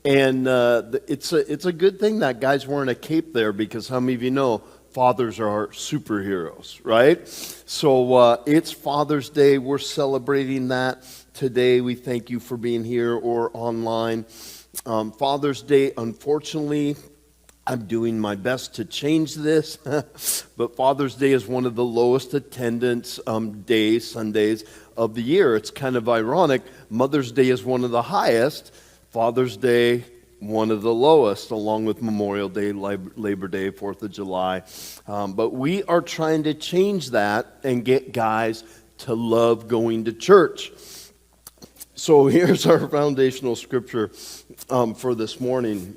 And it's a good thing that guy's wearing a cape there, because how many of you know fathers are superheroes, right? So it's Father's Day. We're celebrating that today. We thank you for being here or online. Father's Day, unfortunately, I'm doing my best to change this, but Father's Day is one of the lowest attendance Sundays of the year. It's kind of ironic. Mother's Day is one of the highest. Father's Day, one of the lowest, along with Memorial Day, Labor Day, 4th of July. But we are trying to change that and get guys to love going to church. So here's our foundational scripture for this morning.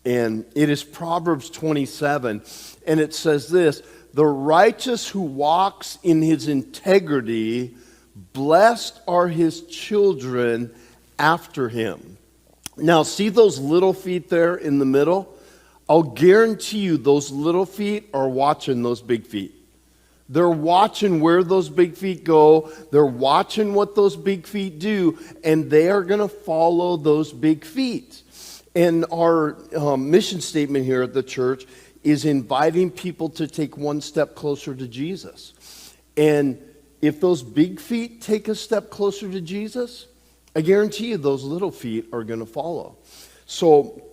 And it is Proverbs 27, and it says this: the righteous who walks in his integrity, blessed are his children after him. Now, see those little feet there in the middle? I'll guarantee you those little feet are watching those big feet. They're watching where those big feet go. They're watching what those big feet do, and they are going to follow those big feet. And our mission statement here at the church is inviting people to take one step closer to Jesus. And if those big feet take a step closer to Jesus, I guarantee you those little feet are going to follow. So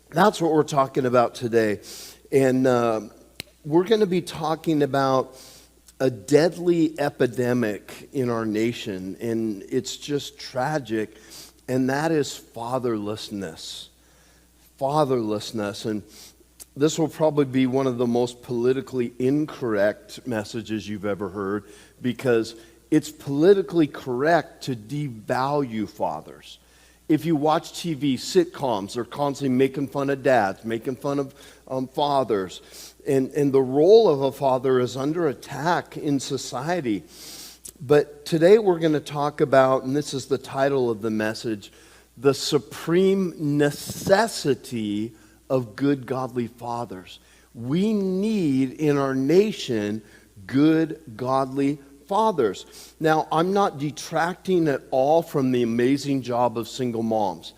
that's what we're talking about today. And we're going to be talking about a deadly epidemic in our nation. And it's just tragic. And that is fatherlessness. Fatherlessness. And this will probably be one of the most politically incorrect messages you've ever heard, because it's politically correct to devalue fathers. If you watch TV, sitcoms, they're constantly making fun of dads, making fun of fathers. And the role of a father is under attack in society. But today we're going to talk about, and this is the title of the message, the supreme necessity of good, godly fathers. We need in our nation good, godly fathers. Now, I'm not detracting at all from the amazing job of single moms.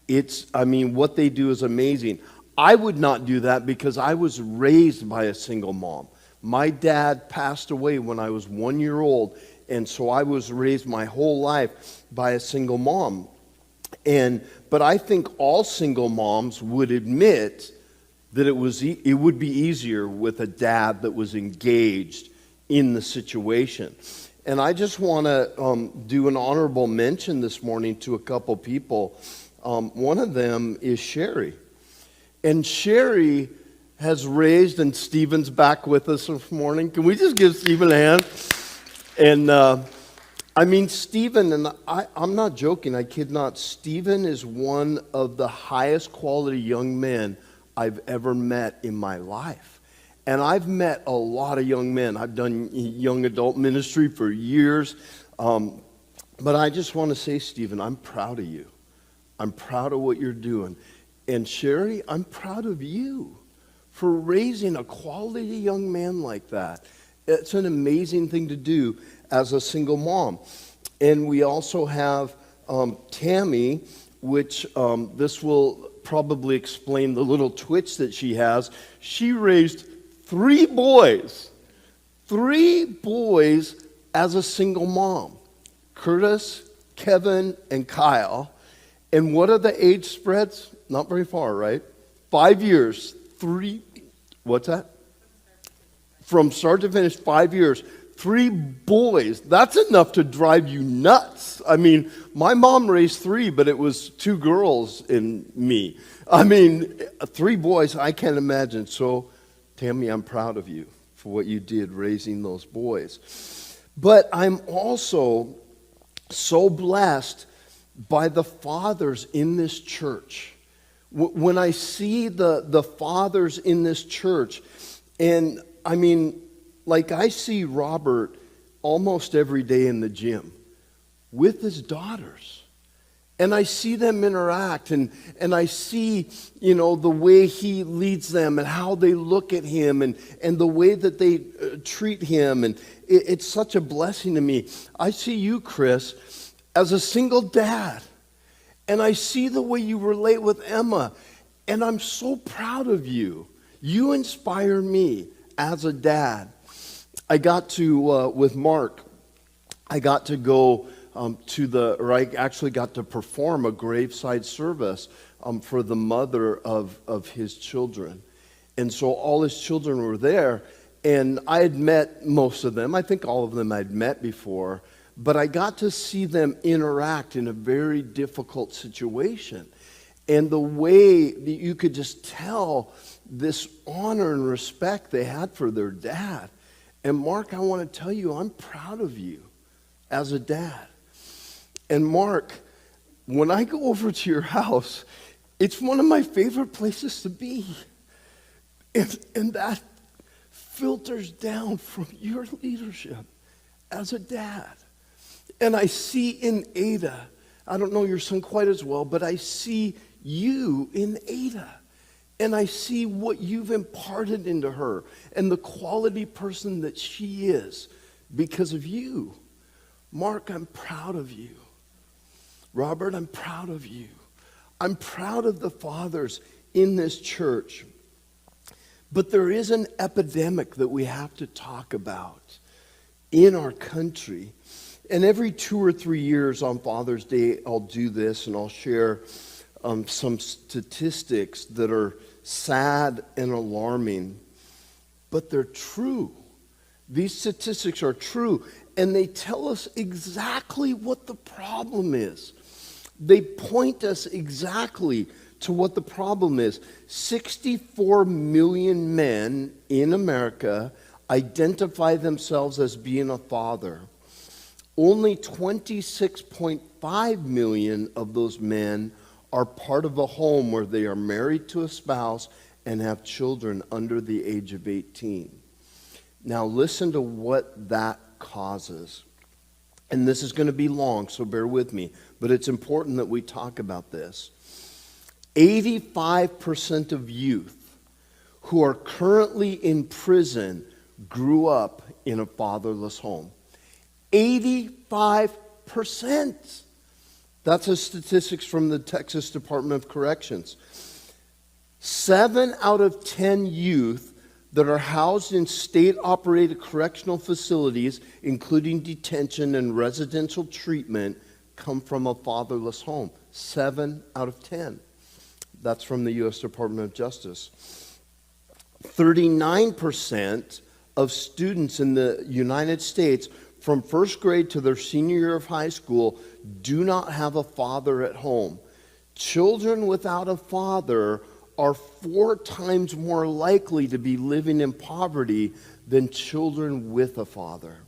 What they do is amazing. I would not do that because I was raised by a single mom. My dad passed away when I was 1 year old, and so I was raised my whole life by a single mom. But I think all single moms would admit that it would be easier with a dad that was engaged in the situation. And I just want to do an honorable mention this morning to a couple people. One of them is Sherry. And Sherry has raised, and Stephen's back with us this morning. Can we just give Stephen a hand? And Stephen, and I'm not joking, I kid not, Stephen is one of the highest quality young men I've ever met in my life. And I've met a lot of young men. I've done young adult ministry for years. But I just want to say, Stephen, I'm proud of you. I'm proud of what you're doing. And Sherry, I'm proud of you for raising a quality young man like that. It's an amazing thing to do as a single mom. And we also have Tammy, which this will probably explain the little twitch that she has. She raised 3 boys as a single mom. Curtis, Kevin, and Kyle. And what are the age spreads? Not very far, right? 5 years. What's that? From start to finish, 5 years. 3 boys. That's enough to drive you nuts. My mom raised 3, but it was 2 girls and me. 3 boys, I can't imagine. So, Tammy, I'm proud of you for what you did raising those boys. But I'm also so blessed by the fathers in this church. When I see the fathers in this church, and I see Robert almost every day in the gym with his daughters. And I see them interact, and I see, the way he leads them and how they look at him and the way that they treat him. And it's such a blessing to me. I see you, Chris, as a single dad. And I see the way you relate with Emma, and I'm so proud of you. You inspire me as a dad. I got to, with Mark, I got to go I actually got to perform a graveside service for the mother of his children. And so all his children were there, and I had met most of them. I think all of them I'd met before, but I got to see them interact in a very difficult situation. And the way that you could just tell this honor and respect they had for their dad. And Mark, I want to tell you, I'm proud of you as a dad. And Mark, when I go over to your house, it's one of my favorite places to be. And that filters down from your leadership as a dad. And I see in Ada, I don't know your son quite as well, but I see you in Ada. And I see what you've imparted into her and the quality person that she is because of you. Mark, I'm proud of you. Robert, I'm proud of you. I'm proud of the fathers in this church. But there is an epidemic that we have to talk about in our country. And every 2 or 3 years on Father's Day, I'll do this and I'll share some statistics that are sad and alarming, but they're true. These statistics are true, and they tell us exactly what the problem is. They point us exactly to what the problem is. 64 million men in America identify themselves as being a father. Only 26.5 million of those men are part of a home where they are married to a spouse and have children under the age of 18. Now listen to what that causes. And this is going to be long, so bear with me, but it's important that we talk about this. 85% of youth who are currently in prison grew up in a fatherless home. 85%. That's a statistics from the Texas Department of Corrections. 7 out of 10 youth that are housed in state-operated correctional facilities, including detention and residential treatment, come from a fatherless home. 7 out of 10. That's from the U.S. Department of Justice. 39% of students in the United States from first grade to their senior year of high school do not have a father at home. Children without a father are 4 times more likely to be living in poverty than children with a father.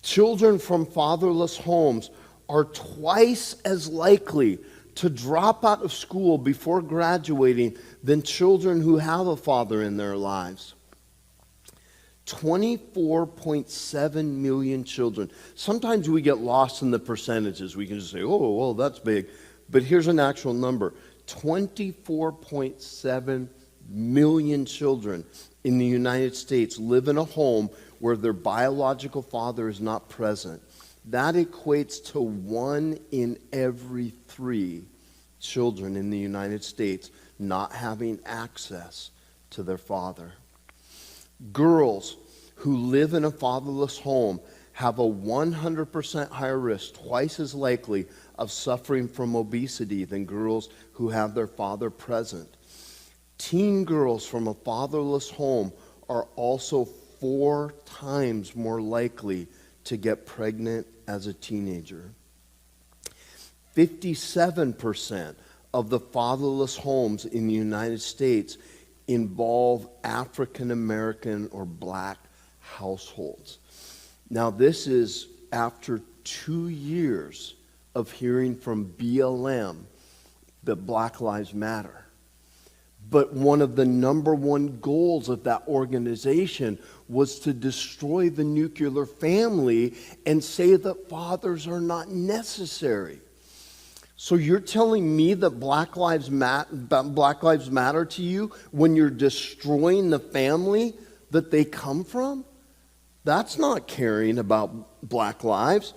Children from fatherless homes are twice as likely to drop out of school before graduating than children who have a father in their lives. 24.7 million children. Sometimes we get lost in the percentages. We can just say, oh, well, that's big. But here's an actual number. 24.7 million children in the United States live in a home where their biological father is not present. That equates to 1 in every 3 children in the United States not having access to their father. Girls who live in a fatherless home have a 100% higher risk, twice as likely, of suffering from obesity than girls who have their father present. Teen girls from a fatherless home are also 4 times more likely to get pregnant as a teenager. 57% of the fatherless homes in the United States involve African American or black households. Now, this is after 2 years of hearing from BLM that Black Lives Matter. But one of the number one goals of that organization was to destroy the nuclear family and say that fathers are not necessary. So you're telling me that Black Lives Matter to you when you're destroying the family that they come from? That's not caring about black lives.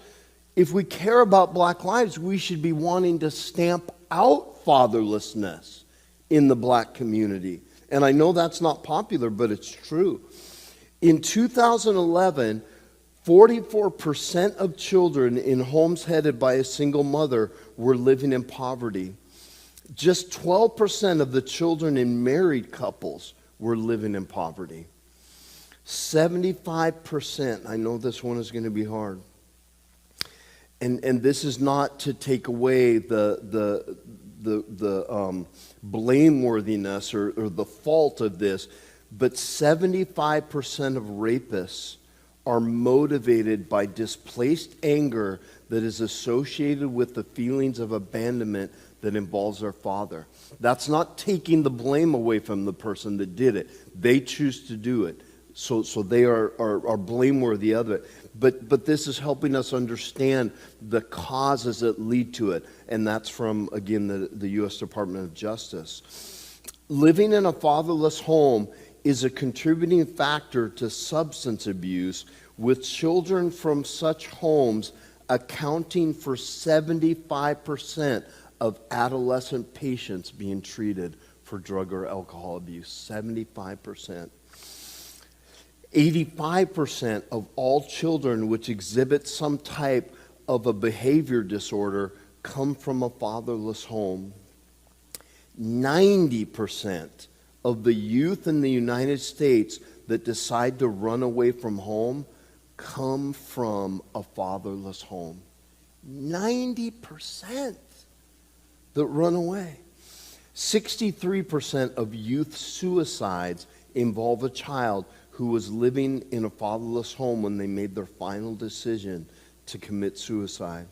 If we care about black lives, we should be wanting to stamp out fatherlessness in the black community. And I know that's not popular, but it's true. In 2011, 44% of children in homes headed by a single mother were living in poverty. Just 12% of the children in married couples were living in poverty. 75%, I know this one is going to be hard. And this is not to take away the blameworthiness or the fault of this, but 75% of rapists are motivated by displaced anger that is associated with the feelings of abandonment that involves their father. That's not taking the blame away from the person that did it. They choose to do it. So they are blameworthy of it. But this is helping us understand the causes that lead to it. And that's from, again, the U.S. Department of Justice. Living in a fatherless home is a contributing factor to substance abuse, with children from such homes accounting for 75% of adolescent patients being treated for drug or alcohol abuse. 75%. 85% of all children which exhibit some type of a behavior disorder come from a fatherless home. 90% of the youth in the United States that decide to run away from home come from a fatherless home. 90% that run away. 63% of youth suicides involve a child who was living in a fatherless home when they made their final decision to commit suicide.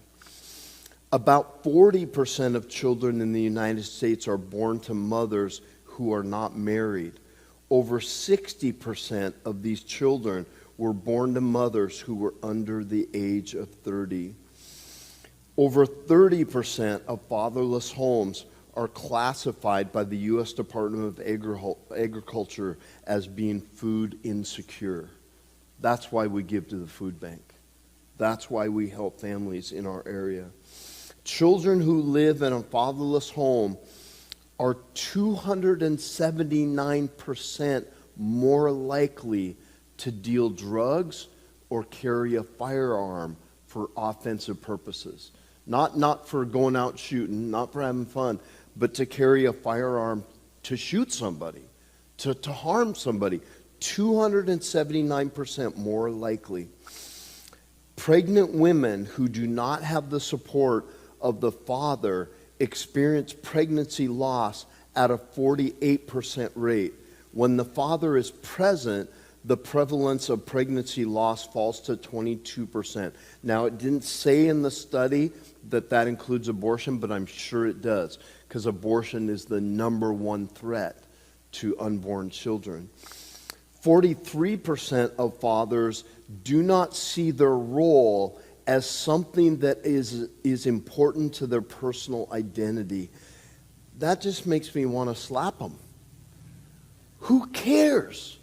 About 40% of children in the United States are born to mothers who are not married. Over 60% of these children were born to mothers who were under the age of 30. Over 30% of fatherless homes are classified by the U.S. Department of Agriculture as being food insecure. That's why we give to the food bank. That's why we help families in our area. Children who live in a fatherless home are 279% more likely to deal drugs or carry a firearm for offensive purposes. Not for going out shooting, not for having fun, but to carry a firearm to shoot somebody, to harm somebody. 279% more likely. Pregnant women who do not have the support of the father experience pregnancy loss at a 48% rate. When the father is present, the prevalence of pregnancy loss falls to 22%. Now, it didn't say in the study that includes abortion, but I'm sure it does, because abortion is the number one threat to unborn children. 43% of fathers do not see their role as something that is important to their personal identity. That just makes me want to slap them. Who cares?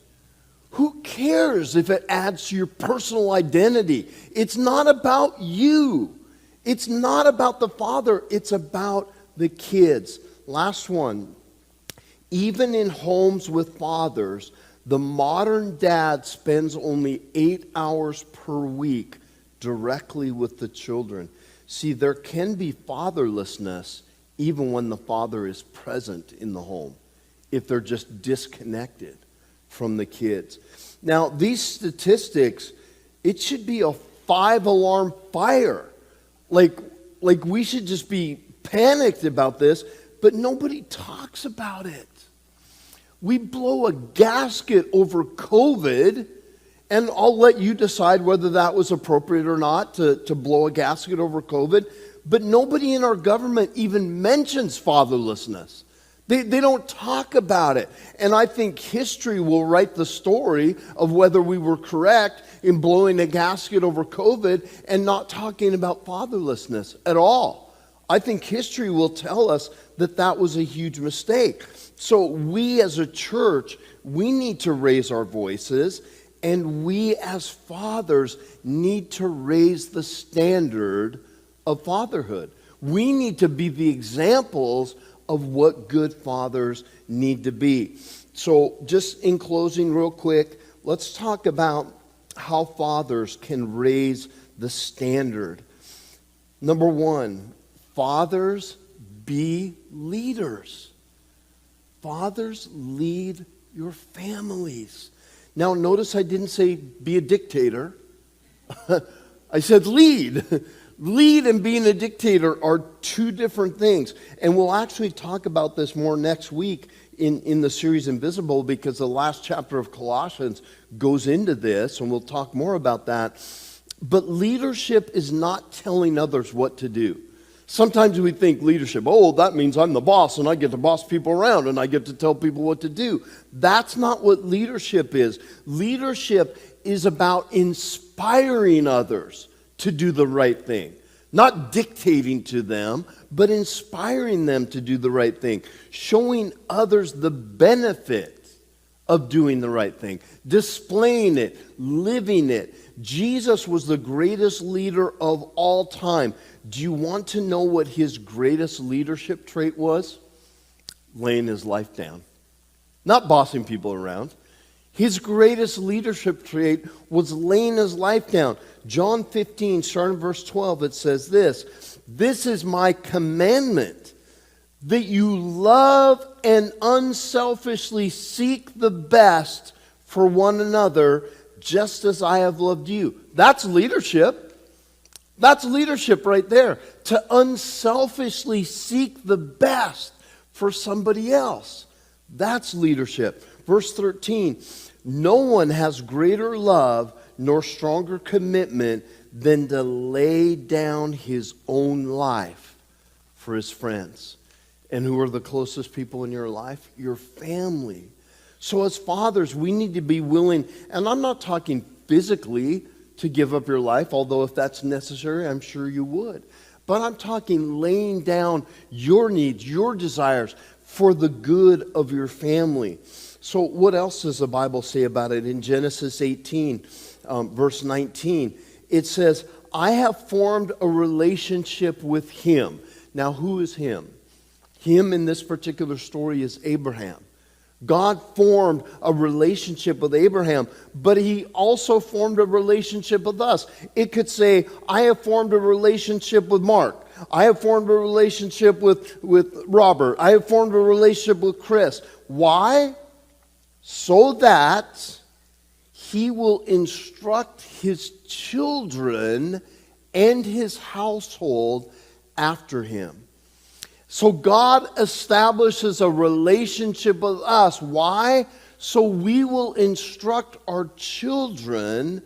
Who cares if it adds to your personal identity? It's not about you. It's not about the father. It's about the kids. Last one. Even in homes with fathers, the modern dad spends only 8 hours per week directly with the children. See, there can be fatherlessness even when the father is present in the home, if they're just disconnected from the kids. Now, these statistics, it should be a 5-alarm fire. Like we should just be panicked about this, but nobody talks about it. We blow a gasket over COVID, and I'll let you decide whether that was appropriate or not to blow a gasket over COVID, but nobody in our government even mentions fatherlessness. They don't talk about it. And I think history will write the story of whether we were correct in blowing a gasket over COVID and not talking about fatherlessness at all. I think history will tell us that that was a huge mistake. So we as a church, we need to raise our voices And we as fathers need to raise the standard of fatherhood. We need to be the examples of what good fathers need to be. So just in closing real quick, let's talk about how fathers can raise the standard. Number one, fathers be leaders. Fathers lead your families. Now notice I didn't say be a dictator. I said lead. Lead and being a dictator are two different things. And we'll actually talk about this more next week in the series Invisible, because the last chapter of Colossians goes into this, and we'll talk more about that. But leadership is not telling others what to do. Sometimes we think leadership, oh, that means I'm the boss and I get to boss people around and I get to tell people what to do. That's not what leadership is. Leadership is about inspiring others to do the right thing. Not dictating to them, but inspiring them to do the right thing. Showing others the benefit of doing the right thing. Displaying it, living it. Jesus was the greatest leader of all time. Do you want to know what his greatest leadership trait was? Laying his life down. Not bossing people around. His greatest leadership trait was laying his life down. John 15, starting verse 12, it says this: "This is my commandment, that you love and unselfishly seek the best for one another, just as I have loved you." That's leadership. That's leadership right there. To unselfishly seek the best for somebody else. That's leadership. Verse 13, "No one has greater love nor stronger commitment than to lay down his own life for his friends." And who are the closest people in your life? Your family. So as fathers, we need to be willing, and I'm not talking physically to give up your life, although if that's necessary, I'm sure you would. But I'm talking laying down your needs, your desires for the good of your family. So what else does the Bible say about it? In Genesis 18, verse 19, it says, "I have formed a relationship with him." Now, who is him? Him in this particular story is Abraham. God formed a relationship with Abraham, but he also formed a relationship with us. It could say, "I have formed a relationship with Mark. I have formed a relationship with Robert. I have formed a relationship with Chris." Why? So that he will instruct his children and his household after him. So God establishes a relationship with us. Why? So we will instruct our children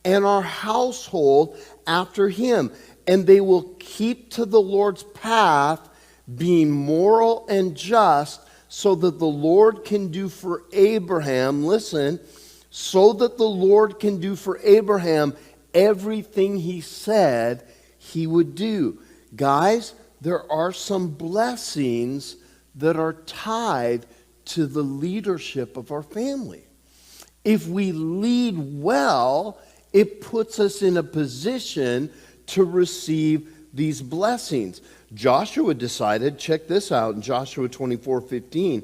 and our household after him. And they will keep to the Lord's path, being moral and just, so that the Lord can do for Abraham, listen, so that the Lord can do for Abraham everything he said he would do. Guys, there are some blessings that are tied to the leadership of our family. If we lead well, it puts us in a position to receive these blessings. Joshua decided, check this out in Joshua 24:15.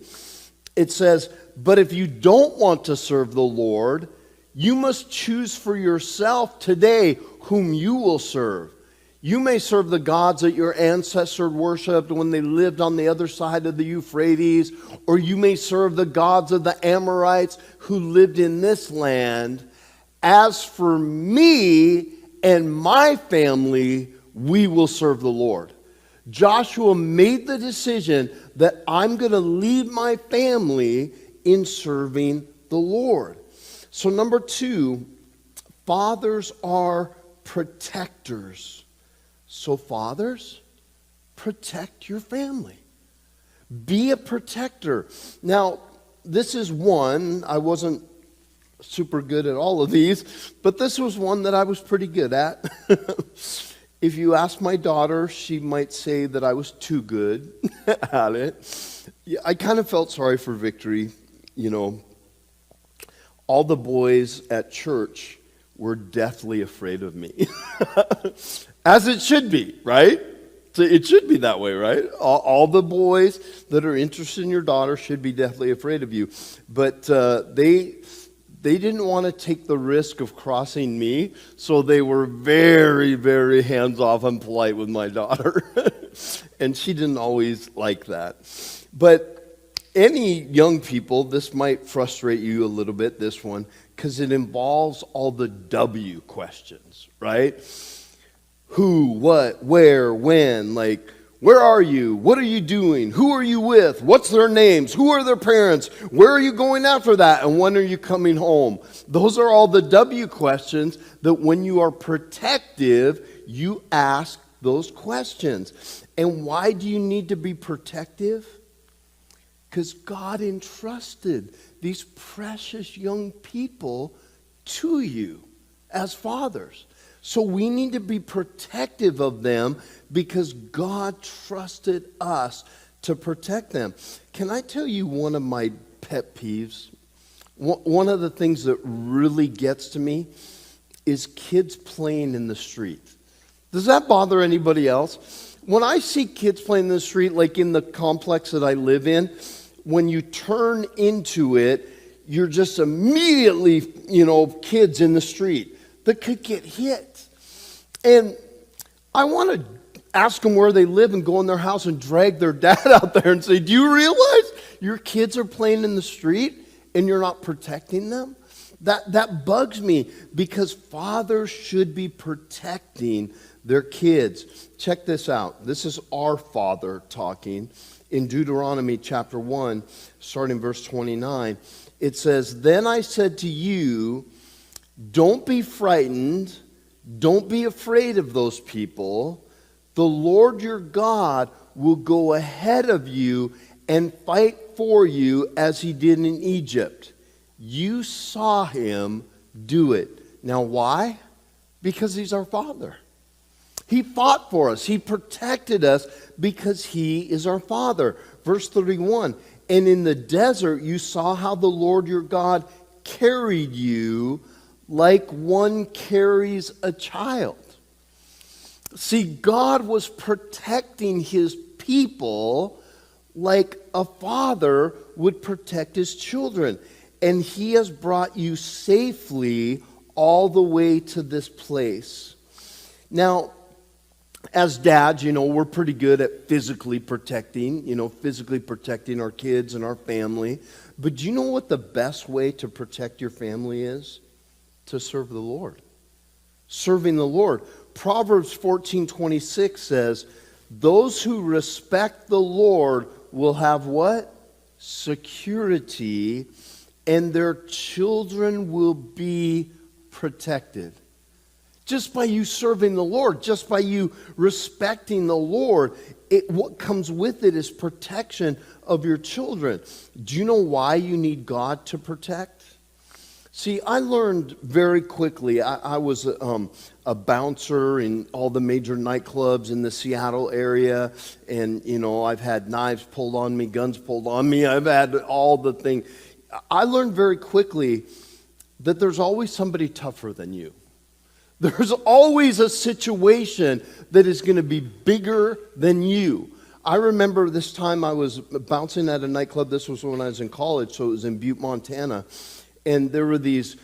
It says, "But if you don't want to serve the Lord, you must choose for yourself today whom you will serve. You may serve the gods that your ancestors worshipped when they lived on the other side of the Euphrates, or you may serve the gods of the Amorites who lived in this land. As for me and my family, we will serve the Lord." Joshua made the decision that I'm going to lead my family in serving the Lord. So number 2, fathers are protectors. So fathers, protect your family. Be a protector. Now, this is one, I wasn't super good at all of these, but this was one that I was pretty good at. If you ask my daughter, she might say that I was too good at it. Yeah, I kind of felt sorry for Victory, you know. all the boys at church were deathly afraid of me. As it should be, right? So it should be that way, right? All the boys that are interested in your daughter should be deathly afraid of you. But they didn't want to take the risk of crossing me, so they were very, very hands-off and polite with my daughter. And she didn't always like that. But any young people, this might frustrate you a little bit, this one, because it involves all the W questions, right? Who, what, where, when, like, where are you? What are you doing? Who are you with? What's their names? Who are their parents? Where are you going after that? And when are you coming home? Those are all the W questions that when you are protective, you ask those questions. And why do you need to be protective? Because God entrusted these precious young people to you as fathers. So we need to be protective of them because God trusted us to protect them. Can I tell you one of my pet peeves? One of the things that really gets to me is kids playing in the street. Does that bother anybody else? When I see kids playing in the street, like in the complex that I live in, when you turn into it, you're just immediately, kids in the street that could get hit. And I want to ask them where they live and go in their house and drag their dad out there and say, do you realize your kids are playing in the street and you're not protecting them? That bugs me because fathers should be protecting their kids. Check this out. This is our Father talking. In Deuteronomy chapter 1, starting verse 29, it says, Then I said to you, don't be frightened, don't be afraid of those people. The Lord your God will go ahead of you and fight for you as he did in Egypt. You saw him do it. Now why? Because he's our Father. He fought for us. He protected us because he is our Father. Verse 31, and in the desert you saw how the Lord your God carried you like one carries a child. See, God was protecting his people like a father would protect his children. And he has brought you safely all the way to this place. Now, as dads, we're pretty good at physically protecting our kids and our family. But do you know what the best way to protect your family is? To serve the Lord. Serving the Lord. Proverbs 14:26 says, those who respect the Lord will have what? Security, and their children will be protected. Just by you serving the Lord, just by you respecting the Lord, what comes with it is protection of your children. Do you know why you need God to protect? See, I learned very quickly. I was a bouncer in all the major nightclubs in the Seattle area, and I've had knives pulled on me, guns pulled on me. I've had all the things. I learned very quickly that there's always somebody tougher than you. There's always a situation that is going to be bigger than you. I remember this time I was bouncing at a nightclub. This was when I was in college, so it was in Butte, Montana. And there were these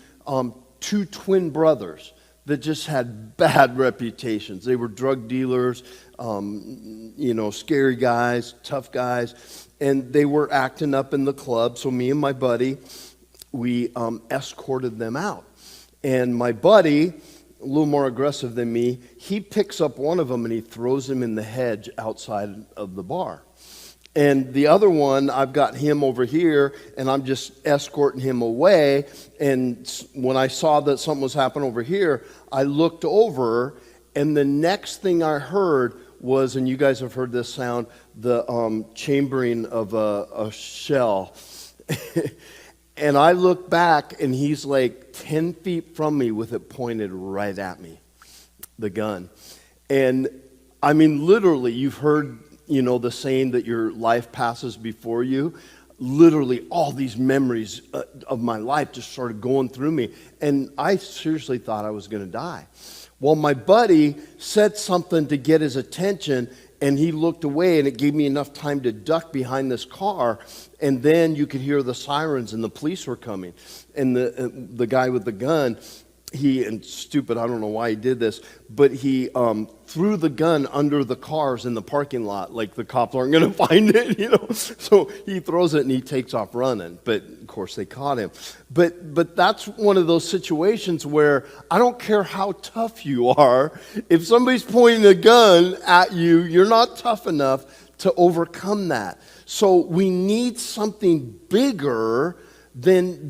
two twin brothers that just had bad reputations. They were drug dealers, scary guys, tough guys. And they were acting up in the club. So me and my buddy, we escorted them out. And my buddy, a little more aggressive than me, he picks up one of them and he throws him in the hedge outside of the bar. And the other one, I've got him over here, and I'm just escorting him away. And when I saw that something was happening over here, I looked over, and the next thing I heard was, and you guys have heard this sound, the chambering of a shell. And I look back, and he's like 10 feet from me with it pointed right at me, the gun. And I mean, literally, you've heard, you know, the saying that your life passes before you. Literally, all these memories of my life just started going through me. And I seriously thought I was going to die. Well, my buddy said something to get his attention, and he looked away, and it gave me enough time to duck behind this car. And then you could hear the sirens, and the police were coming. And the guy with the gun, and stupid, I don't know why he did this, but he threw the gun under the cars in the parking lot, like the cops aren't going to find it, you know. So he throws it and he takes off running. But of course they caught him. But that's one of those situations where I don't care how tough you are, if somebody's pointing a gun at you, you're not tough enough to overcome that. So we need something bigger than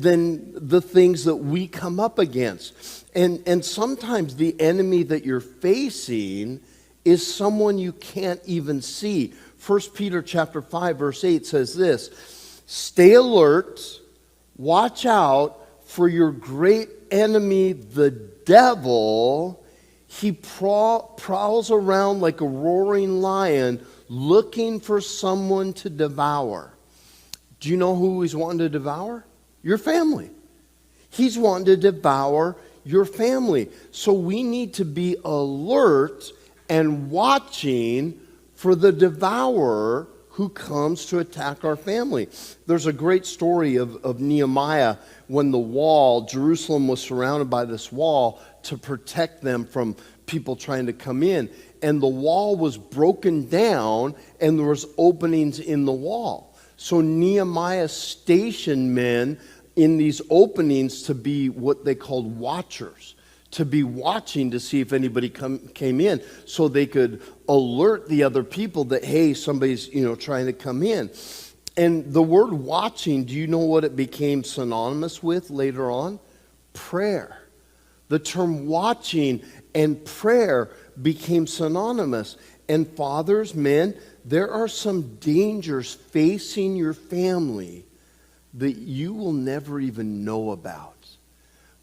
the things that we come up against. And sometimes the enemy that you're facing is someone you can't even see. 1 Peter chapter 5, verse 8 says this: stay alert, watch out for your great enemy, the devil. He prowls around like a roaring lion, looking for someone to devour. Do you know who he's wanting to devour? Your family. He's wanting to devour your family. So we need to be alert and watching for the devourer who comes to attack our family. There's a great story of Nehemiah when the wall, Jerusalem was surrounded by this wall to protect them from people trying to come in. And the wall was broken down and there was openings in the wall. So Nehemiah stationed men in these openings to be what they called watchers, to be watching to see if anybody came in, so they could alert the other people that, hey, somebody's trying to come in. And the word watching, do you know what it became synonymous with later on? Prayer. The term watching and prayer became synonymous. And fathers, men, there are some dangers facing your family that you will never even know about.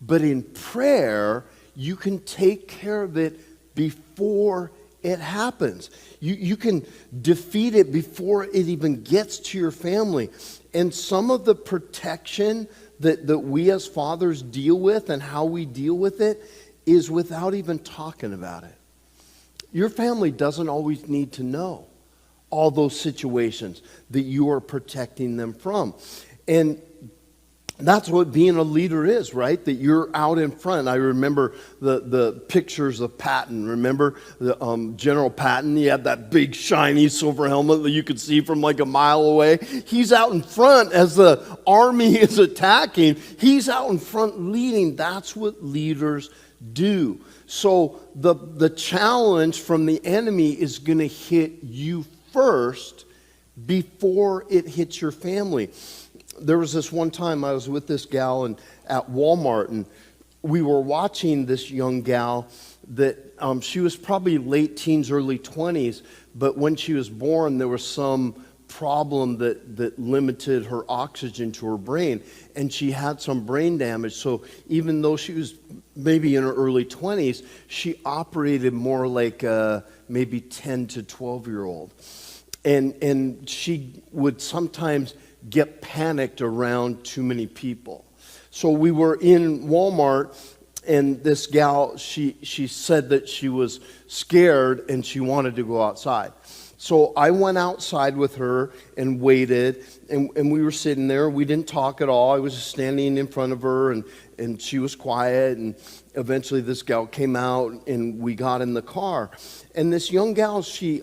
But in prayer, you can take care of it before it happens. You can defeat it before it even gets to your family. And some of the protection that we as fathers deal with and how we deal with it is without even talking about it. Your family doesn't always need to know all those situations that you are protecting them from. And that's what being a leader is, right? That you're out in front. I remember the pictures of Patton. Remember the General Patton? He had that big shiny silver helmet that you could see from like a mile away. He's out in front as the army is attacking. He's out in front leading. That's what leaders do. So the challenge from the enemy is going to hit you first before it hits your family. There was this one time I was with this gal at Walmart, and we were watching this young gal that she was probably late teens, early 20s, but when she was born, there was some problem that limited her oxygen to her brain, and she had some brain damage. So even though she was maybe in her early 20s, she operated more like a maybe 10 to 12-year-old. And she would sometimes get panicked around too many people. So we were in Walmart, and this gal, she said that she was scared and she wanted to go outside. So I went outside with her and waited, and we were sitting there. We didn't talk at all. I was just standing in front of her, and she was quiet, and eventually this gal came out, and we got in the car. And this young gal, she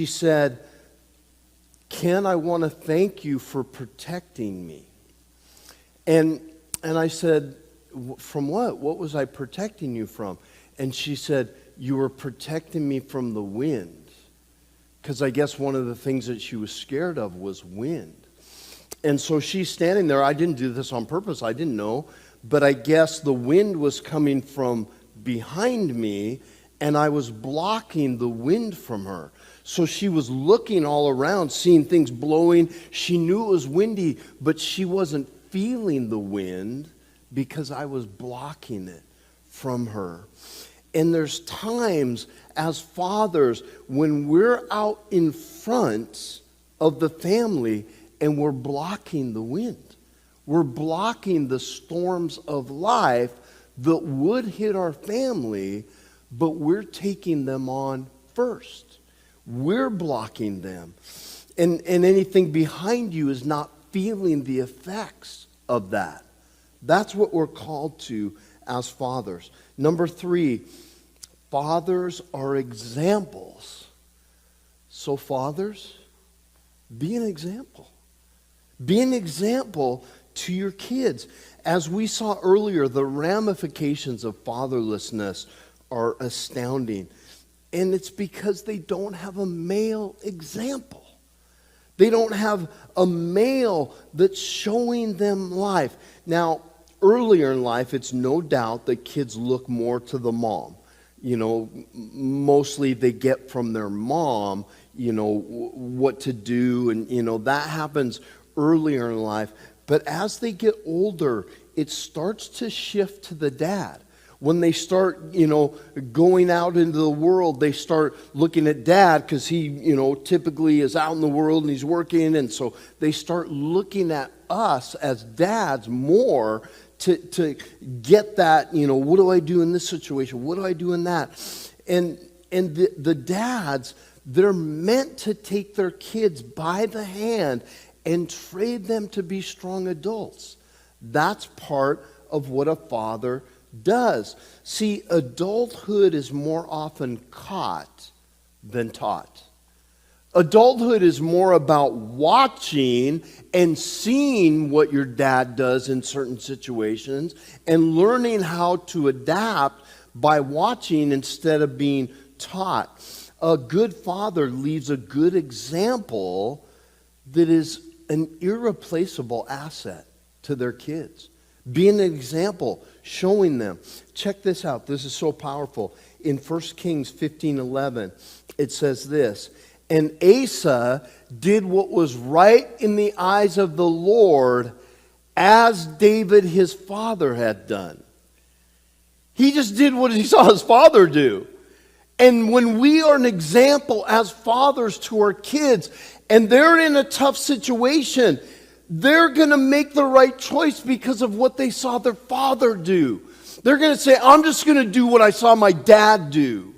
said, "Ken, I want to thank you for protecting me." And I said, "From what? What was I protecting you from?" And she said, "You were protecting me from the wind." Because I guess one of the things that she was scared of was wind. And so she's standing there. I didn't do this on purpose. I didn't know. But I guess the wind was coming from behind me, and I was blocking the wind from her. So she was looking all around, seeing things blowing. She knew it was windy, but she wasn't feeling the wind because I was blocking it from her. And there's times as fathers when we're out in front of the family and we're blocking the wind. We're blocking the storms of life that would hit our family, but we're taking them on first. We're blocking them. And anything behind you is not feeling the effects of that. That's what we're called to as fathers. Number 3, fathers are examples. So fathers, be an example. Be an example to your kids. As we saw earlier, the ramifications of fatherlessness are astounding. And it's because they don't have a male example. They don't have a male that's showing them life. Now, earlier in life, it's no doubt that kids look more to the mom. You know, mostly they get from their mom, you know, what to do. And, you know, that happens earlier in life. But as they get older, it starts to shift to the dad. When they start, you know, going out into the world, they start looking at dad because he, you know, typically is out in the world and he's working. And so they start looking at us as dads more to get that, you know, what do I do in this situation? What do I do in that? And the dads, they're meant to take their kids by the hand and train them to be strong adults. That's part of what a father does. See, adulthood is more often caught than taught. Adulthood is more about watching and seeing what your dad does in certain situations and learning how to adapt by watching instead of being taught. A good father leaves a good example that is an irreplaceable asset to their kids. Being an example, showing them. Check this out. This is so powerful. In 1 Kings 15:11, it says this, "And Asa did what was right in the eyes of the Lord, as David his father had done." He just did what he saw his father do. And when we are an example as fathers to our kids, and they're in a tough situation, they're going to make the right choice because of what they saw their father do. They're going to say, I'm just going to do what I saw my dad do.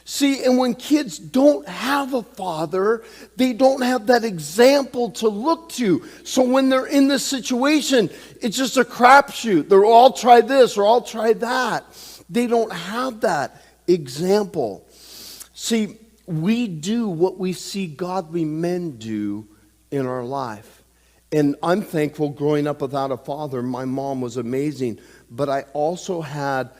See, and when kids don't have a father, they don't have that example to look to. So when they're in this situation, it's just a crapshoot. They're all try this or all try that. They don't have that example. See, we do what we see godly men do in our life. And I'm thankful growing up without a father. My mom was amazing. But I also had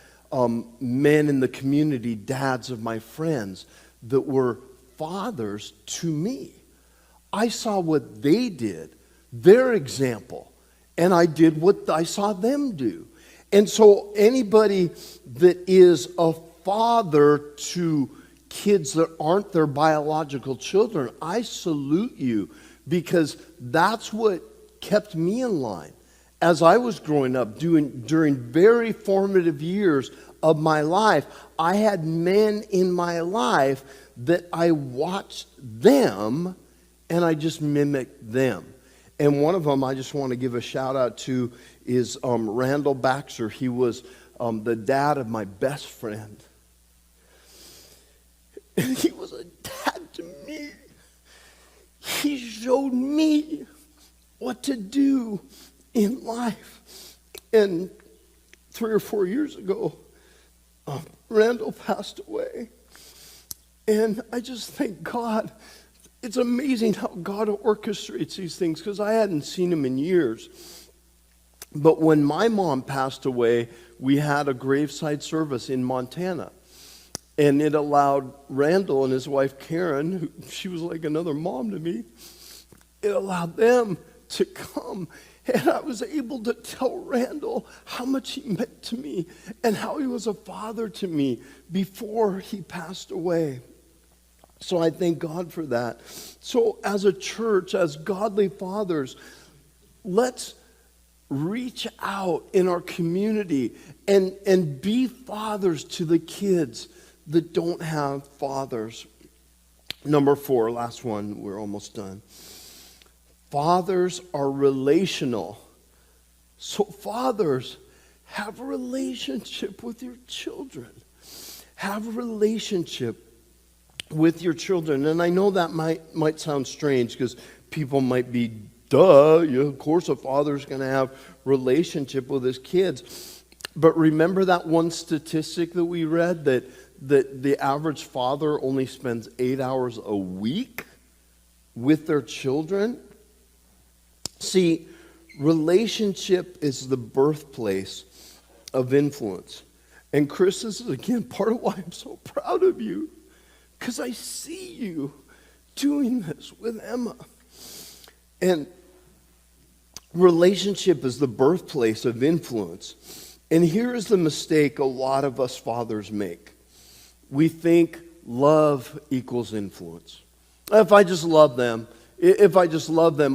men in the community, dads of my friends, that were fathers to me. I saw what they did, their example, and I did what I saw them do. And so anybody that is a father to kids that aren't their biological children, I salute you, because that's what kept me in line. As I was growing up, during very formative years of my life, I had men in my life that I watched them and I just mimicked them. And one of them I just want to give a shout out to is Randall Baxter. He was the dad of my best friend. And he was a dad to me. He showed me what to do in life. And 3 or 4 years ago, Randall passed away. And I just thank God. It's amazing how God orchestrates these things, because I hadn't seen him in years. But when my mom passed away, we had a graveside service in Montana. And it allowed Randall and his wife Karen, who, she was like another mom to me, it allowed them to come. And I was able to tell Randall how much he meant to me and how he was a father to me before he passed away. So I thank God for that. So as a church, as godly fathers, let's reach out in our community and be fathers to the kids that don't have fathers. Number 4, last one, we're almost done. Fathers are relational. So fathers, have a relationship with your children. Have a relationship with your children. And I know that might sound strange because people might be, duh, yeah, of course a father's going to have relationship with his kids. But remember that one statistic that we read, that the average father only spends 8 hours a week with their children? See, relationship is the birthplace of influence. And Chris, this is again part of why I'm so proud of you, because I see you doing this with Emma. And relationship is the birthplace of influence. And here is the mistake a lot of us fathers make. We think love equals influence. If I just love them,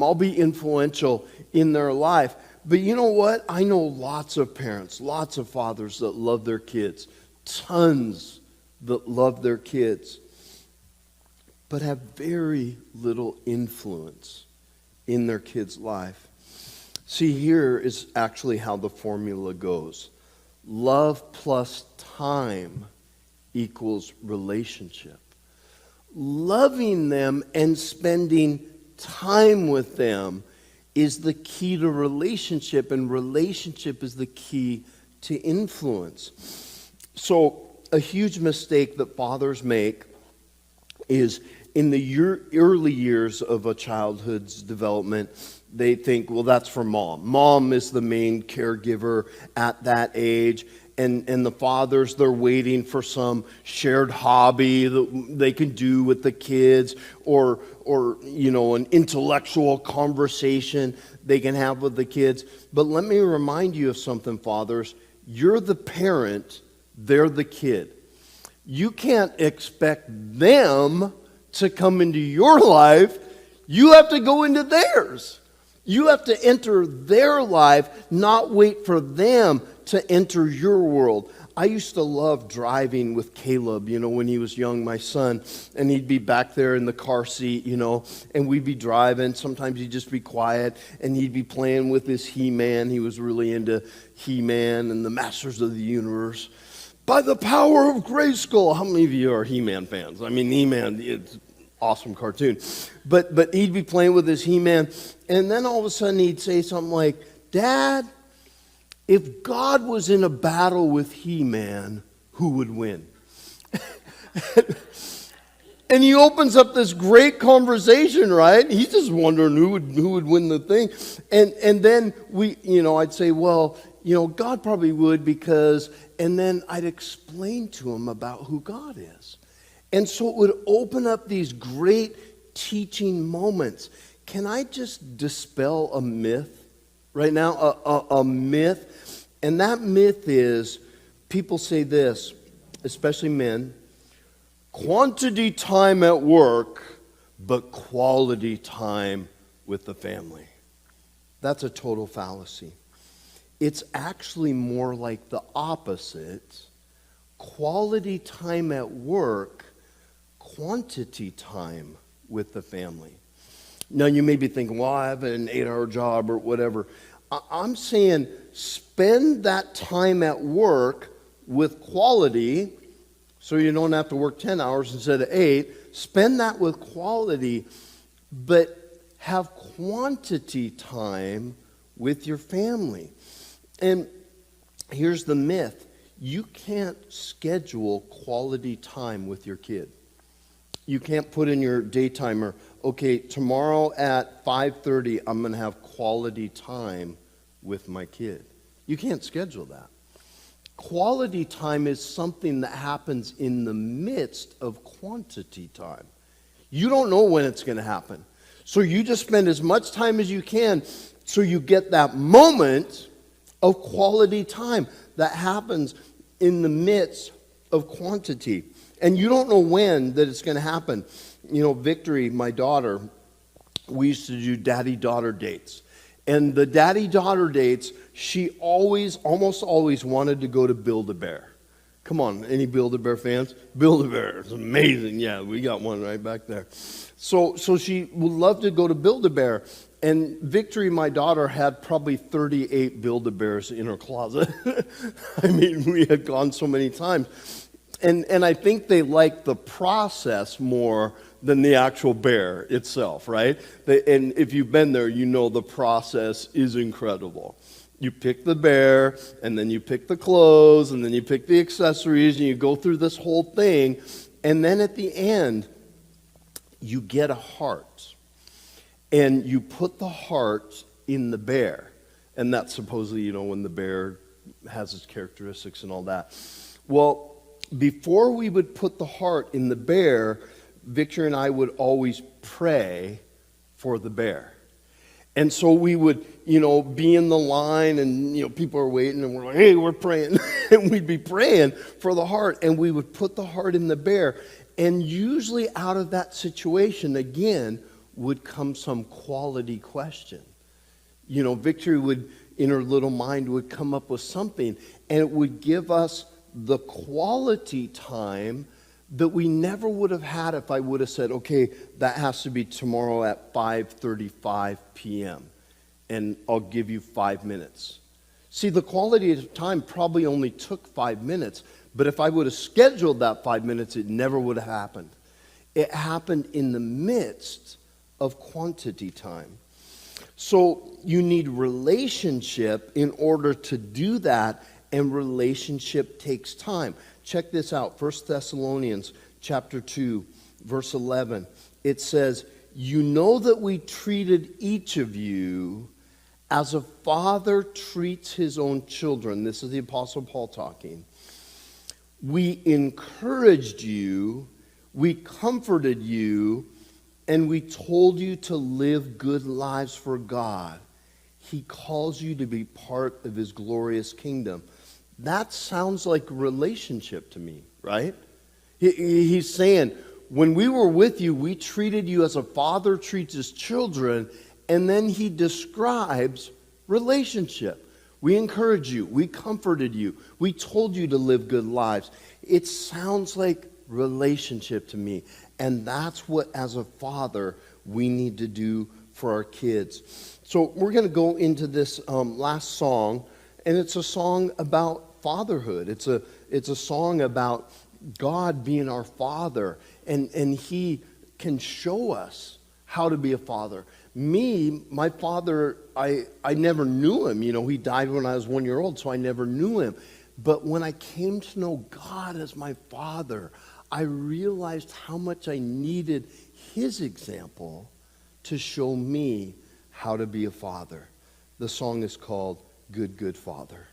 I'll be influential in their life. But you know what? I know lots of parents, lots of fathers that love their kids, tons that love their kids, but have very little influence in their kids' life. See, here is actually how the formula goes. Love plus time equals relationship. Loving them and spending time with them is the key to relationship, and relationship is the key to influence. So a huge mistake that fathers make is in the early years of a childhood's development, they think, well, that's for mom. Mom is the main caregiver at that age. And the fathers, they're waiting for some shared hobby that they can do with the kids, or an intellectual conversation they can have with the kids. But let me remind you of something, fathers. You're the parent, they're the kid. You can't expect them to come into your life. You have to go into theirs. You have to enter their life, not wait for them to enter your world. I used to love driving with Caleb, when he was young, my son, and he'd be back there in the car seat, and we'd be driving. Sometimes he'd just be quiet, and he'd be playing with his He-Man. He was really into He-Man and the Masters of the Universe. By the power of Grayskull. How many of you are He-Man fans? I mean, He-Man, it's awesome cartoon. But he'd be playing with his He-Man, and then all of a sudden he'd say something like, Dad, if God was in a battle with He-Man, who would win? And he opens up this great conversation, right? He's just wondering who would win the thing. And then I'd say, well, God probably would because, and then I'd explain to him about who God is. And so it would open up these great teaching moments. Can I just dispel a myth right now? A myth. And that myth is, people say this, especially men, quantity time at work, but quality time with the family. That's a total fallacy. It's actually more like the opposite. Quality time at work, quantity time with the family. Now you may be thinking, well, I have an 8-hour job or whatever. I'm saying spend that time at work with quality so you don't have to work 10 hours instead of 8. Spend that with quality, but have quantity time with your family. And here's the myth. You can't schedule quality time with your kid. You can't put in your day timer, okay, tomorrow at 5:30, I'm going to have quality time with my kid. You can't schedule that. Quality time is something that happens in the midst of quantity time. You don't know when it's going to happen. So you just spend as much time as you can so you get that moment of quality time that happens in the midst of quantity. And you don't know when that it's going to happen. Victory, my daughter, we used to do daddy-daughter dates. And the daddy-daughter dates, she almost always wanted to go to Build-A-Bear. Come on, any Build-A-Bear fans? Build-A-Bear is amazing. Yeah, we got one right back there. So she would love to go to Build-A-Bear. And Victory, my daughter, had probably 38 Build-A-Bears in her closet. I mean, we had gone so many times. And I think they like the process more than the actual bear itself, right? And if you've been there, you know the process is incredible. You pick the bear, and then you pick the clothes, and then you pick the accessories, and you go through this whole thing. And then at the end, you get a heart. And you put the heart in the bear. And that's supposedly, when the bear has its characteristics and all that. Well, before we would put the heart in the bear, Victor and I would always pray for the bear. And so we would, be in the line and, people are waiting and we're like, hey, we're praying. And we'd be praying for the heart and we would put the heart in the bear. And usually out of that situation, again, would come some quality question. Victory would, in her little mind, would come up with something and it would give us the quality time that we never would have had if I would have said, okay, that has to be tomorrow at 5:35 p.m. and I'll give you 5 minutes. See, the quality of time probably only took 5 minutes, but if I would have scheduled that 5 minutes, it never would have happened. It happened in the midst of quantity time. So you need relationship in order to do that, and relationship takes time. Check this out, 1 Thessalonians chapter 2, verse 11. It says, you know that we treated each of you as a father treats his own children. This is the Apostle Paul talking. We encouraged you, we comforted you, and we told you to live good lives for God. He calls you to be part of his glorious kingdom. That sounds like relationship to me, right? He's saying, when we were with you, we treated you as a father treats his children, and then he describes relationship. We encouraged you, we comforted you, we told you to live good lives. It sounds like relationship to me, and that's what, as a father, we need to do for our kids. So we're going to go into this last song, and it's a song about fatherhood. It's a song about God being our father, and he can show us how to be a father. My father, I never knew him. He died when I was 1 year old, so I never knew him. But when I came to know God as my father, I realized how much I needed his example to show me how to be a father. The song is called Good, Good Father.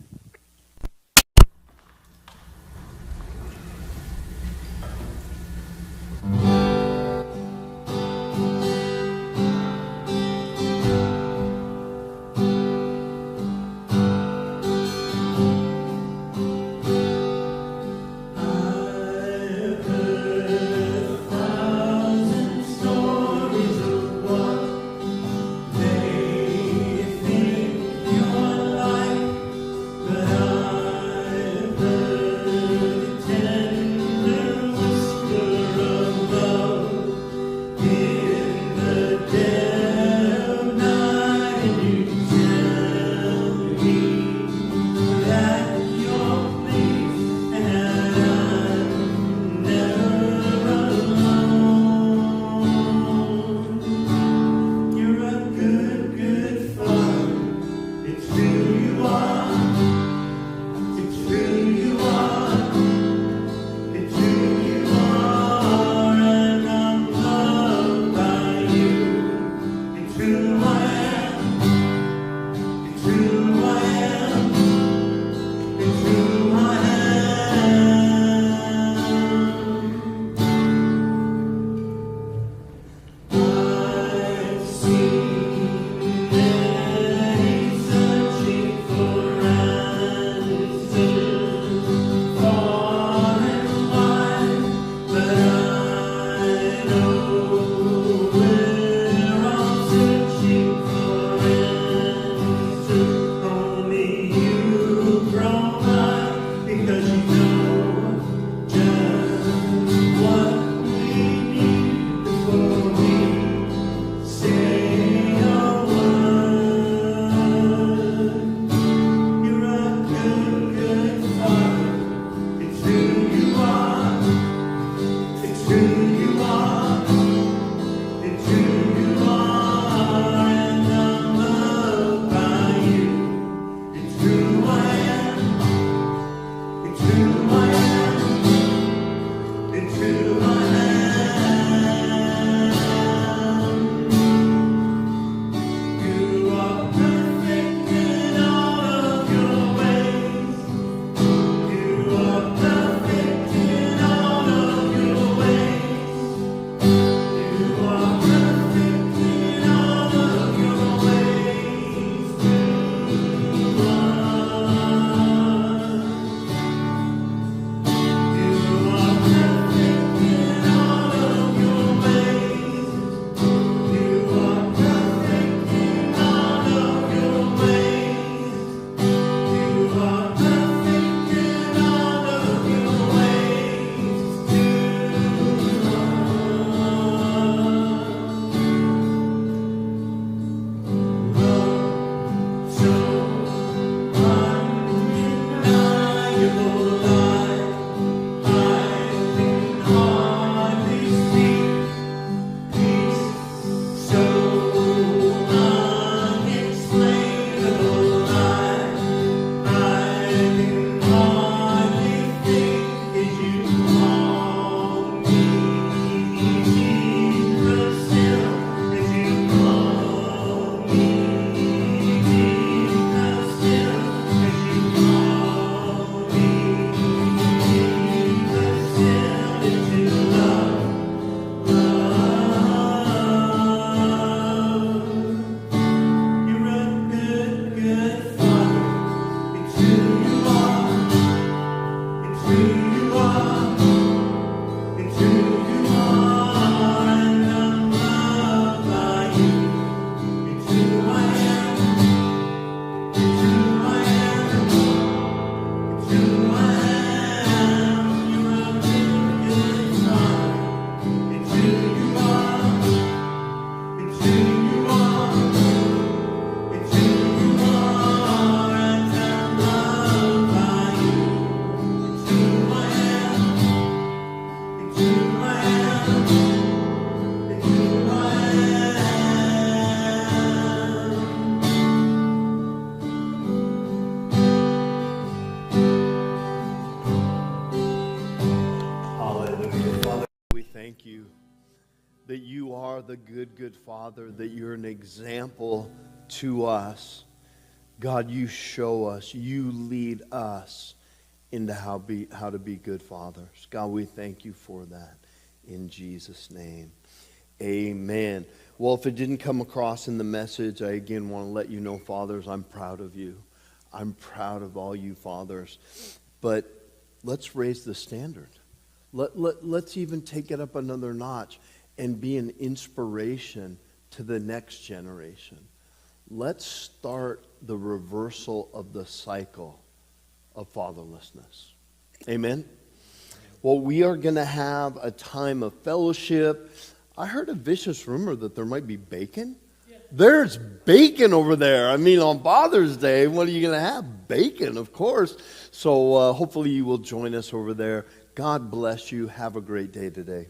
That you are the good Father, that you're an example to us. God, you show us, you lead us into how to be good fathers. God, we thank you for that in Jesus' name. Amen. Well, if it didn't come across in the message, I again want to let you know, fathers, I'm proud of you. I'm proud of all you fathers. But let's raise the standard. Let's even take it up another notch and be an inspiration to the next generation. Let's start the reversal of the cycle of fatherlessness. Amen? Well, we are going to have a time of fellowship. I heard a vicious rumor that there might be bacon. Yeah. There's bacon over there. I mean, on Father's Day, what are you going to have? Bacon, of course. So hopefully you will join us over there. God bless you. Have a great day today.